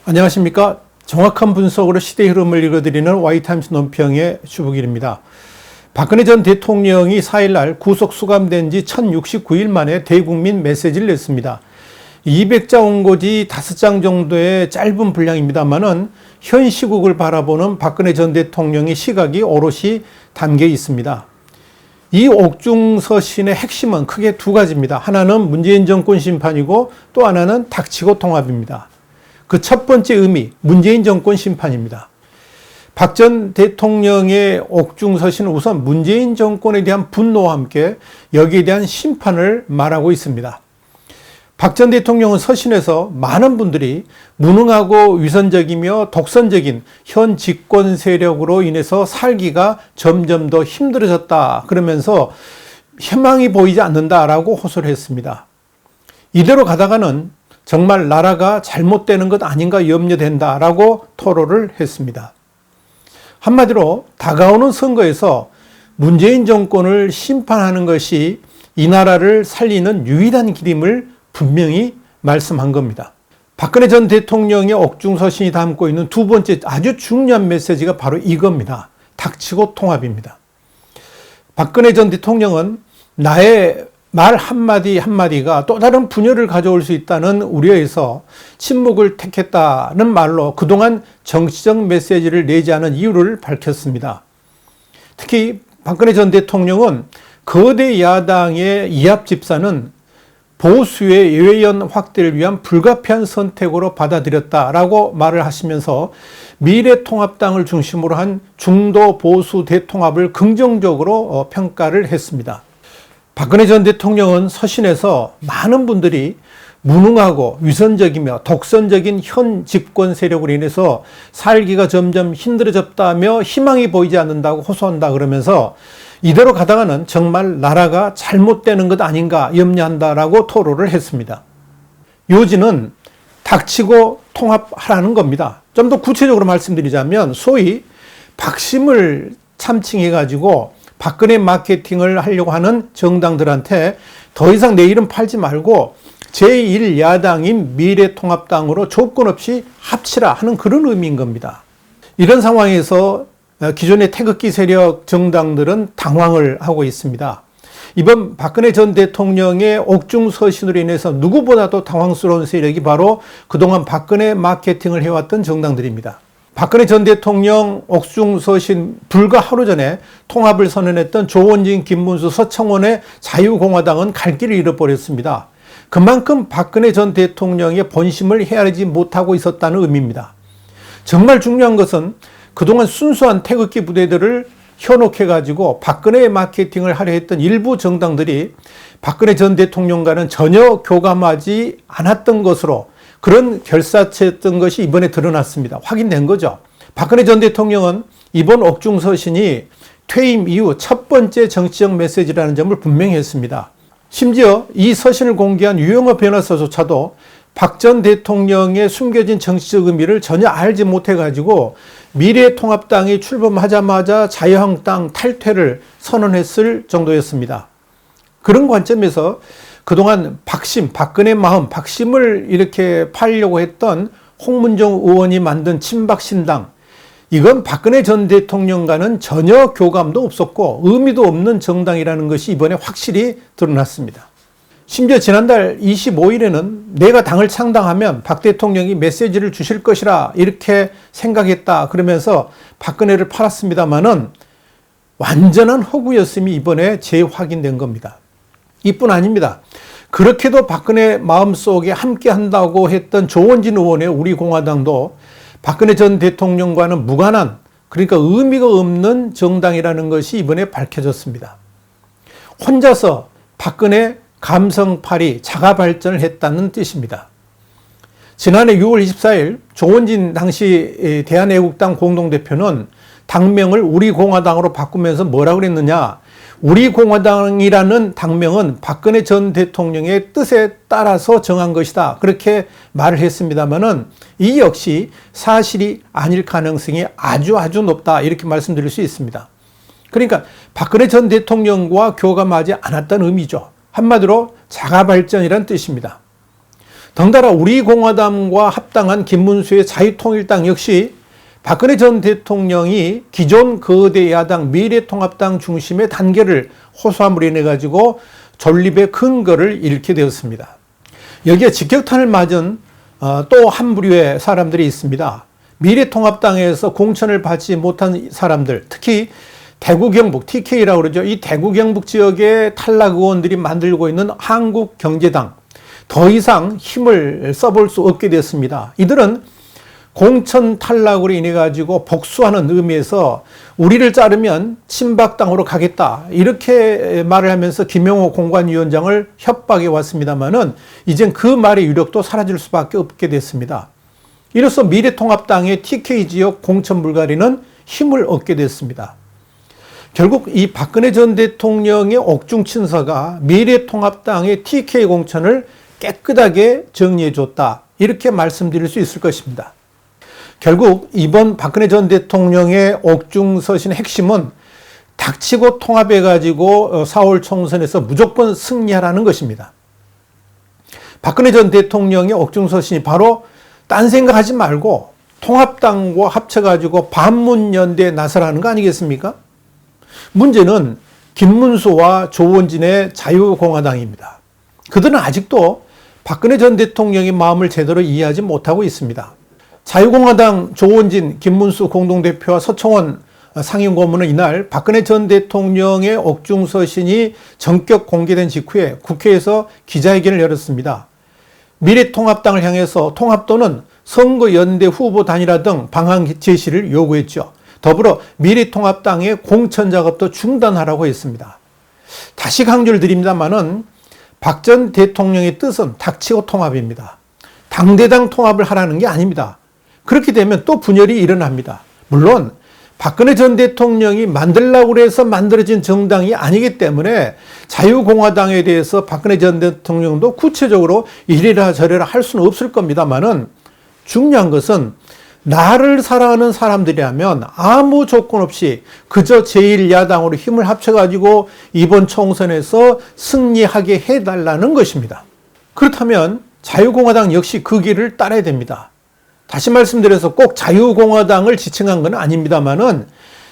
안녕하십니까. 정확한 분석으로 시대 흐름을 읽어드리는 와이타임스 논평의 주북일입니다. 박근혜 전 대통령이 4일날 구속 수감된 지 1069일 만에 대국민 메시지를 냈습니다. 200자 원고지 5장 정도의 짧은 분량입니다만은 현 시국을 바라보는 박근혜 전 대통령의 시각이 오롯이 담겨 있습니다. 이 옥중서신의 핵심은 크게 두 가지입니다. 하나는 문재인 정권 심판이고 또 하나는 닥치고 통합입니다. 그 첫 번째 의미, 문재인 정권 심판입니다. 박 전 대통령의 옥중서신은 우선 문재인 정권에 대한 분노와 함께 여기에 대한 심판을 말하고 있습니다. 박 전 대통령은 서신에서 많은 분들이 무능하고 위선적이며 독선적인 현 집권 세력으로 인해서 살기가 점점 더 힘들어졌다 그러면서 희망이 보이지 않는다라고 호소를 했습니다. 이대로 가다가는 정말 나라가 잘못되는 것 아닌가 염려된다라고 토로를 했습니다. 한마디로 다가오는 선거에서 문재인 정권을 심판하는 것이 이 나라를 살리는 유일한 길임을 분명히 말씀한 겁니다. 박근혜 전 대통령의 옥중서신이 담고 있는 두 번째 아주 중요한 메시지가 바로 이겁니다. 닥치고 통합입니다. 박근혜 전 대통령은 나의 말 한마디 한마디가 또 다른 분열을 가져올 수 있다는 우려에서 침묵을 택했다는 말로 그동안 정치적 메시지를 내지 않은 이유를 밝혔습니다. 특히 박근혜 전 대통령은 거대 야당의 이합 집산은 보수의 예외연 확대를 위한 불가피한 선택으로 받아들였다라고 말을 하시면서 미래통합당을 중심으로 한 중도 보수 대통합을 긍정적으로 평가를 했습니다. 박근혜 전 대통령은 서신에서 많은 분들이 무능하고 위선적이며 독선적인 현 집권 세력으로 인해서 살기가 점점 힘들어졌다며 희망이 보이지 않는다고 호소한다 그러면서 이대로 가다가는 정말 나라가 잘못되는 것 아닌가 염려한다라고 토로를 했습니다. 요지는 닥치고 통합하라는 겁니다. 좀 더 구체적으로 말씀드리자면 소위 박심을 참칭해가지고 박근혜 마케팅을 하려고 하는 정당들한테 더 이상 내 이름 팔지 말고 제1야당인 미래통합당으로 조건 없이 합치라 하는 그런 의미인 겁니다. 이런 상황에서 기존의 태극기 세력 정당들은 당황을 하고 있습니다. 이번 박근혜 전 대통령의 옥중서신으로 인해서 누구보다도 당황스러운 세력이 바로 그동안 박근혜 마케팅을 해왔던 정당들입니다. 박근혜 전 대통령 옥중서신 불과 하루 전에 통합을 선언했던 조원진, 김문수, 서청원의 자유공화당은 갈 길을 잃어버렸습니다. 그만큼 박근혜 전 대통령의 본심을 헤아리지 못하고 있었다는 의미입니다. 정말 중요한 것은 그동안 순수한 태극기 부대들을 현혹해가지고 박근혜 마케팅을 하려 했던 일부 정당들이 박근혜 전 대통령과는 전혀 교감하지 않았던 것으로 그런 결사체였던 것이 이번에 드러났습니다. 확인된 거죠. 박근혜 전 대통령은 이번 옥중서신이 퇴임 이후 첫 번째 정치적 메시지라는 점을 분명히 했습니다. 심지어 이 서신을 공개한 유영호 변호사조차도 박 전 대통령의 숨겨진 정치적 의미를 전혀 알지 못해가지고 미래통합당이 출범하자마자 자유한국당 탈퇴를 선언했을 정도였습니다. 그런 관점에서 그동안 박심, 박근혜 마음, 박심을 이렇게 팔려고 했던 홍문종 의원이 만든 친박신당, 이건 박근혜 전 대통령과는 전혀 교감도 없었고 의미도 없는 정당이라는 것이 이번에 확실히 드러났습니다. 심지어 지난달 25일에는 내가 당을 창당하면 박 대통령이 메시지를 주실 것이라 이렇게 생각했다 그러면서 박근혜를 팔았습니다마는 완전한 허구였음이 이번에 재확인된 겁니다. 이뿐 아닙니다. 그렇게도 박근혜 마음속에 함께 한다고 했던 조원진 의원의 우리공화당도 박근혜 전 대통령과는 무관한, 그러니까 의미가 없는 정당이라는 것이 이번에 밝혀졌습니다. 혼자서 박근혜 감성팔이 자가 발전을 했다는 뜻입니다. 지난해 6월 24일 조원진 당시 대한애국당 공동대표는 당명을 우리공화당으로 바꾸면서 뭐라고 그랬느냐, 우리공화당이라는 당명은 박근혜 전 대통령의 뜻에 따라서 정한 것이다 그렇게 말을 했습니다마는 이 역시 사실이 아닐 가능성이 아주 높다 이렇게 말씀드릴 수 있습니다. 그러니까 박근혜 전 대통령과 교감하지 않았다는 의미죠. 한마디로 자가 발전이란 뜻입니다. 덩달아 우리공화당과 합당한 김문수의 자유통일당 역시 박근혜 전 대통령이 기존 거대 야당 미래통합당 중심의 단계를 호소함으로 인해 가지고 존립의 근거를 잃게 되었습니다. 여기에 직격탄을 맞은 또 한 부류의 사람들이 있습니다. 미래통합당에서 공천을 받지 못한 사람들, 특히 대구 경북 TK라고 그러죠. 이 대구 경북 지역의 탈락 의원들이 만들고 있는 한국경제당, 더 이상 힘을 써볼 수 없게 됐습니다. 이들은 공천 탈락으로 인해 가지고 복수하는 의미에서 우리를 자르면 친박당으로 가겠다 이렇게 말을 하면서 김영호 공관위원장을 협박해 왔습니다만은 이젠 그 말의 유력도 사라질 수밖에 없게 됐습니다. 이로써 미래통합당의 TK 지역 공천 불가리는 힘을 얻게 됐습니다. 결국 이 박근혜 전 대통령의 옥중 친서가 미래통합당의 TK 공천을 깨끗하게 정리해 줬다 이렇게 말씀드릴 수 있을 것입니다. 결국 이번 박근혜 전 대통령의 옥중서신의 핵심은 닥치고 통합해가지고 4월 총선에서 무조건 승리하라는 것입니다. 박근혜 전 대통령의 옥중서신이 바로 딴 생각하지 말고 통합당과 합쳐가지고 반문연대에 나서라는 거 아니겠습니까? 문제는 김문수와 조원진의 자유공화당입니다. 그들은 아직도 박근혜 전 대통령의 마음을 제대로 이해하지 못하고 있습니다. 자유공화당 조원진, 김문수 공동대표와 서청원 상임고문은 이날 박근혜 전 대통령의 옥중서신이 전격 공개된 직후에 국회에서 기자회견을 열었습니다. 미래통합당을 향해서 통합 또는 선거연대 후보 단일화 등 방안 제시를 요구했죠. 더불어 미래통합당의 공천 작업도 중단하라고 했습니다. 다시 강조를 드립니다만은 박 전 대통령의 뜻은 닥치고 통합입니다. 당대당 통합을 하라는 게 아닙니다. 그렇게 되면 또 분열이 일어납니다. 물론 박근혜 전 대통령이 만들려고 해서 만들어진 정당이 아니기 때문에 자유공화당에 대해서 박근혜 전 대통령도 구체적으로 이래라 저래라 할 수는 없을 겁니다만은 중요한 것은 나를 사랑하는 사람들이라면 아무 조건 없이 그저 제1야당으로 힘을 합쳐가지고 이번 총선에서 승리하게 해달라는 것입니다. 그렇다면 자유공화당 역시 그 길을 따라야 됩니다. 다시 말씀드려서 꼭 자유공화당을 지칭한 건 아닙니다만은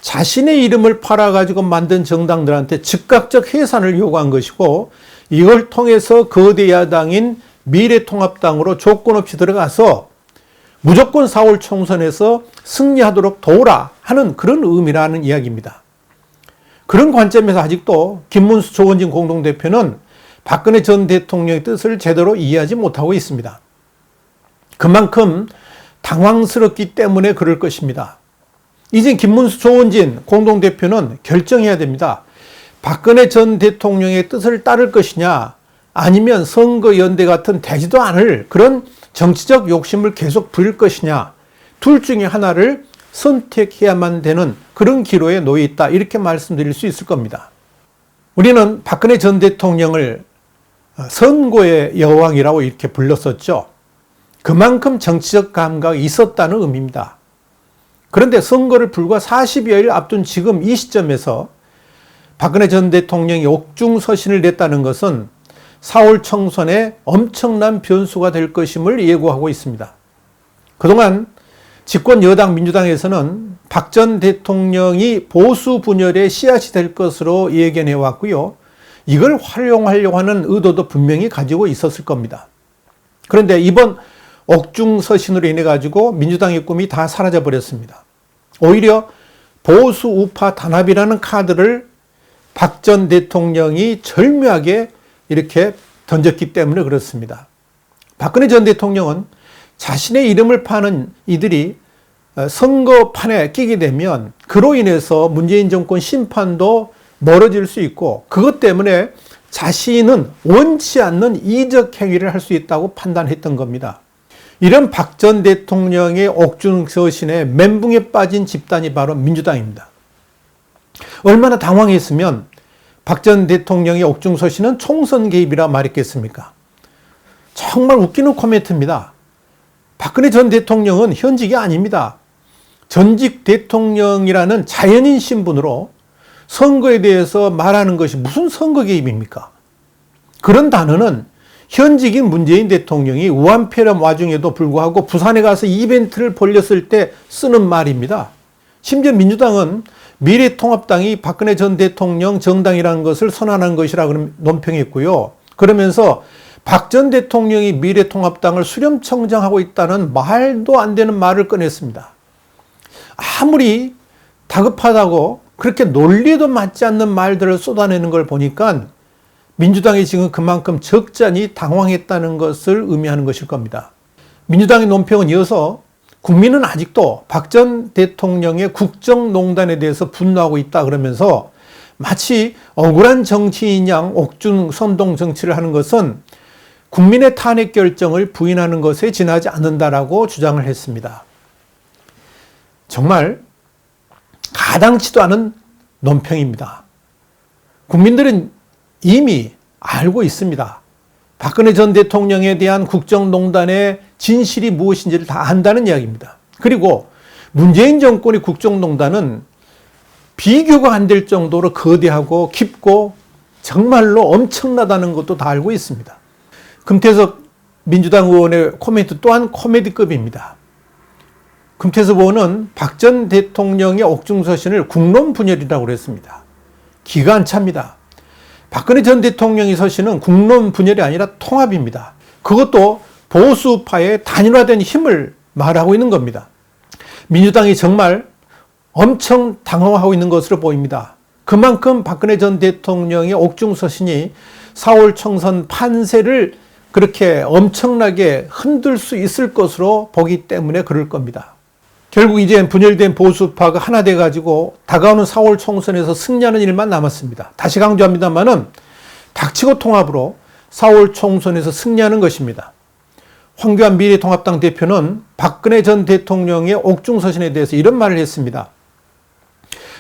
자신의 이름을 팔아가지고 만든 정당들한테 즉각적 해산을 요구한 것이고 이걸 통해서 거대 야당인 미래통합당으로 조건 없이 들어가서 무조건 4월 총선에서 승리하도록 도우라 하는 그런 의미라는 이야기입니다. 그런 관점에서 아직도 김문수 조원진 공동대표는 박근혜 전 대통령의 뜻을 제대로 이해하지 못하고 있습니다. 그만큼 당황스럽기 때문에 그럴 것입니다. 이제 김문수 조원진 공동대표는 결정해야 됩니다. 박근혜 전 대통령의 뜻을 따를 것이냐 아니면 선거연대 같은 되지도 않을 그런 정치적 욕심을 계속 부릴 것이냐 둘 중에 하나를 선택해야만 되는 그런 기로에 놓여 있다 이렇게 말씀드릴 수 있을 겁니다. 우리는 박근혜 전 대통령을 선고의 여왕이라고 이렇게 불렀었죠. 그만큼 정치적 감각이 있었다는 의미입니다. 그런데 선거를 불과 40여일 앞둔 지금 이 시점에서 박근혜 전 대통령이 옥중서신을 냈다는 것은 4월 총선에 엄청난 변수가 될 것임을 예고하고 있습니다. 그동안 집권 여당 민주당에서는 박 전 대통령이 보수 분열의 씨앗이 될 것으로 예견해 왔고요. 이걸 활용하려고 하는 의도도 분명히 가지고 있었을 겁니다. 그런데 이번 옥중서신으로 인해 가지고 민주당의 꿈이 다 사라져 버렸습니다. 오히려 보수 우파 단합이라는 카드를 박 전 대통령이 절묘하게 이렇게 던졌기 때문에 그렇습니다. 박근혜 전 대통령은 자신의 이름을 파는 이들이 선거판에 끼게 되면 그로 인해서 문재인 정권 심판도 멀어질 수 있고 그것 때문에 자신은 원치 않는 이적 행위를 할 수 있다고 판단했던 겁니다. 이런 박 전 대통령의 옥중서신에 멘붕에 빠진 집단이 바로 민주당입니다. 얼마나 당황했으면 박 전 대통령의 옥중서신은 총선 개입이라 말했겠습니까? 정말 웃기는 코멘트입니다. 박근혜 전 대통령은 현직이 아닙니다. 전직 대통령이라는 자연인 신분으로 선거에 대해서 말하는 것이 무슨 선거 개입입니까? 그런 단어는 현직인 문재인 대통령이 우한폐렴 와중에도 불구하고 부산에 가서 이벤트를 벌렸을 때 쓰는 말입니다. 심지어 민주당은 미래통합당이 박근혜 전 대통령 정당이라는 것을 선언한 것이라 논평했고요. 그러면서 박 전 대통령이 미래통합당을 수렴청정하고 있다는 말도 안 되는 말을 꺼냈습니다. 아무리 다급하다고 그렇게 논리에도 맞지 않는 말들을 쏟아내는 걸 보니까 민주당이 지금 그만큼 적잖이 당황했다는 것을 의미하는 것일 겁니다. 민주당의 논평은 이어서 국민은 아직도 박 전 대통령의 국정농단에 대해서 분노하고 있다 그러면서 마치 억울한 정치인 양 옥중 선동 정치를 하는 것은 국민의 탄핵 결정을 부인하는 것에 지나지 않는다라고 주장을 했습니다. 정말 가당치도 않은 논평입니다. 국민들은 이미 알고 있습니다. 박근혜 전 대통령에 대한 국정농단의 진실이 무엇인지를 다 안다는 이야기입니다. 그리고 문재인 정권의 국정농단은 비교가 안 될 정도로 거대하고 깊고 정말로 엄청나다는 것도 다 알고 있습니다. 금태섭 민주당 의원의 코멘트 또한 코미디급입니다. 금태섭 의원은 박 전 대통령의 옥중서신을 국론분열이라고 그랬습니다. 기관차입니다. 박근혜 전 대통령의 서신은 국론분열이 아니라 통합입니다. 그것도 보수파의 단일화된 힘을 말하고 있는 겁니다. 민주당이 정말 엄청 당황하고 있는 것으로 보입니다. 그만큼 박근혜 전 대통령의 옥중서신이 4월 총선 판세를 그렇게 엄청나게 흔들 수 있을 것으로 보기 때문에 그럴 겁니다. 결국 이제 분열된 보수파가 하나 돼가지고 다가오는 4월 총선에서 승리하는 일만 남았습니다. 다시 강조합니다만은 닥치고 통합으로 4월 총선에서 승리하는 것입니다. 황교안 미래통합당 대표는 박근혜 전 대통령의 옥중서신에 대해서 이런 말을 했습니다.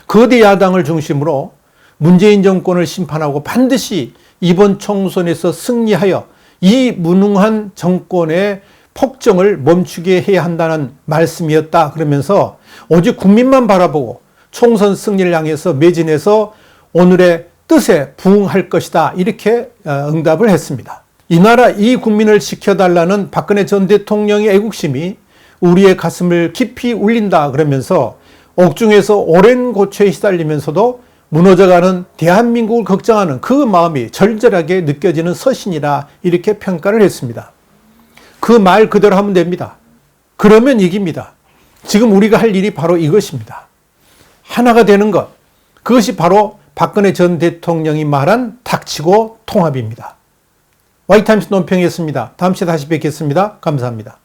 거대 야당을 중심으로 문재인 정권을 심판하고 반드시 이번 총선에서 승리하여 이 무능한 정권의 폭정을 멈추게 해야 한다는 말씀이었다. 그러면서 오직 국민만 바라보고 총선 승리를 향해서 매진해서 오늘의 뜻에 부응할 것이다. 이렇게 응답을 했습니다. 이 나라 이 국민을 지켜달라는 박근혜 전 대통령의 애국심이 우리의 가슴을 깊이 울린다. 그러면서 옥중에서 오랜 고초에 시달리면서도 무너져가는 대한민국을 걱정하는 그 마음이 절절하게 느껴지는 서신이라 이렇게 평가를 했습니다. 그 말 그대로 하면 됩니다. 그러면 이깁니다. 지금 우리가 할 일이 바로 이것입니다. 하나가 되는 것. 그것이 바로 박근혜 전 대통령이 말한 닥치고 통합입니다. 와이타임스 논평이었습니다. 다음 시간에 다시 뵙겠습니다. 감사합니다.